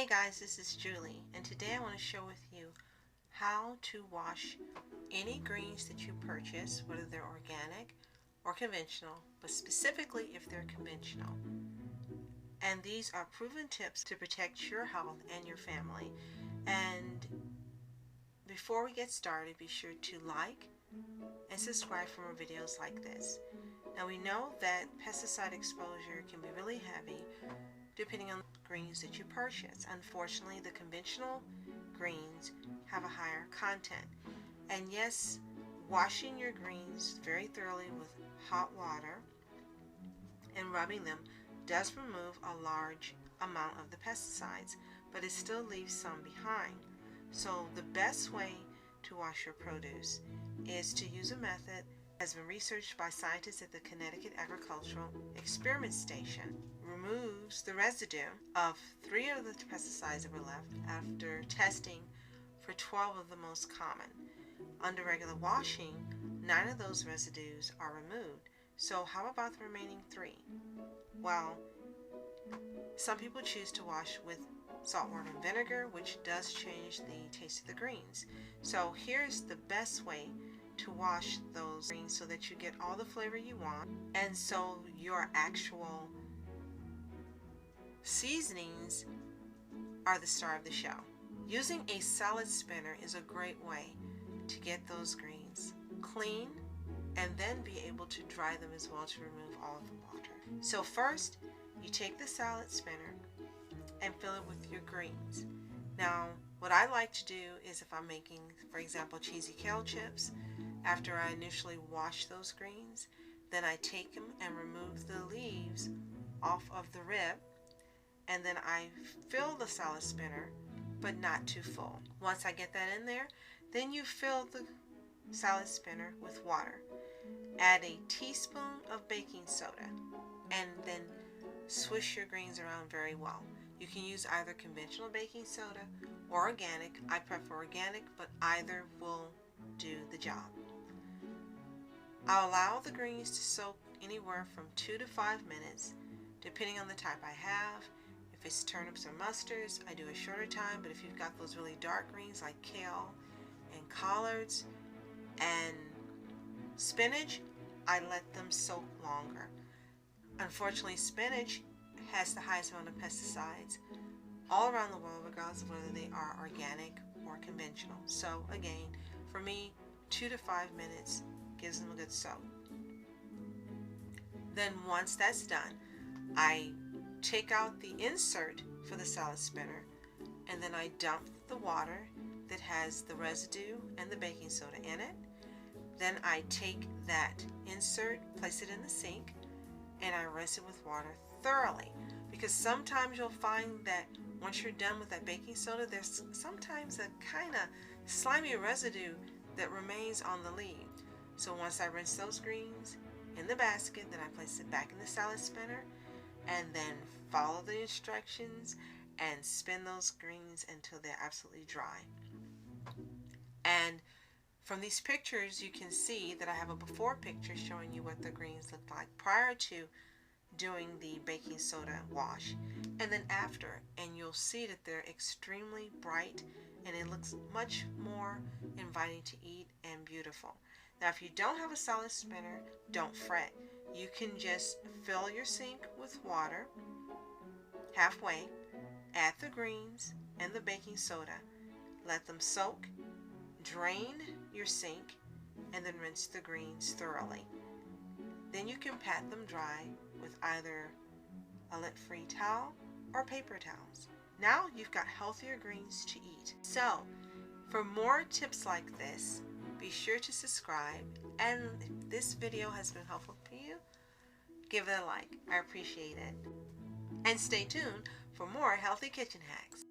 Hey guys, this is Julie, and today I want to share with you how to wash any greens that you purchase, whether they're organic or conventional, but specifically if they're conventional. And these are proven tips to protect your health and your family. And before we get started, be sure to like and subscribe for more videos like this. Now we know that pesticide exposure can be really heavy depending on the greens that you purchase. Unfortunately, the conventional greens have a higher content. And yes, washing your greens very thoroughly with hot water and rubbing them does remove a large amount of the pesticides, but it still leaves some behind. So the best way to wash your produce is to use a method that has been researched by scientists at the Connecticut Agricultural Experiment Station. Removes the residue of 3 of the pesticides that were left after testing for 12 of the most common. Under regular washing, 9 of those residues are removed. So how about the remaining 3? Well, some people choose to wash with salt water and vinegar, which does change the taste of the greens. So here's the best way to wash those greens so that you get all the flavor you want, and so your actual seasonings are the star of the show. Using a salad spinner is a great way to get those greens clean and then be able to dry them as well to remove all of the water. So first, you take the salad spinner and fill it with your greens. Now, what I like to do is if I'm making, for example, cheesy kale chips, after I initially wash those greens, then I take them and remove the leaves off of the rib, and then I fill the salad spinner, but not too full. Once I get that in there, then you fill the salad spinner with water. Add a teaspoon of baking soda, and then swish your greens around very well. You can use either conventional baking soda or organic. I prefer organic, but either will do the job. I'll allow the greens to soak anywhere from 2 to 5 minutes, depending on the type I have. If it's turnips or mustards, I do a shorter time, but if you've got those really dark greens like kale and collards and spinach, I let them soak longer. Unfortunately, spinach has the highest amount of pesticides all around the world, regardless of whether they are organic or conventional. So again, for me, 2 to 5 minutes gives them a good soak. Then once that's done, I take out the insert for the salad spinner, and then I dump the water that has the residue and the baking soda in it. Then I take that insert, place it in the sink, and I rinse it with water thoroughly, because sometimes you'll find that once you're done with that baking soda, there's sometimes a kind of slimy residue that remains on the leaf. So once I rinse those greens in the basket, then I place it back in the salad spinner, and then follow the instructions and spin those greens until they're absolutely dry. And from these pictures, you can see that I have a before picture showing you what the greens looked like prior to doing the baking soda wash, and then after, and you'll see that they're extremely bright and it looks much more inviting to eat and beautiful. Now, if you don't have a salad spinner, don't fret. You can just fill your sink with water halfway, add the greens and the baking soda, let them soak, drain your sink, and then rinse the greens thoroughly. Then you can pat them dry with either a lint-free towel or paper towels. Now you've got healthier greens to eat. So, for more tips like this, be sure to subscribe, and if this video has been helpful to you, give it a like. I appreciate it. And stay tuned for more healthy kitchen hacks.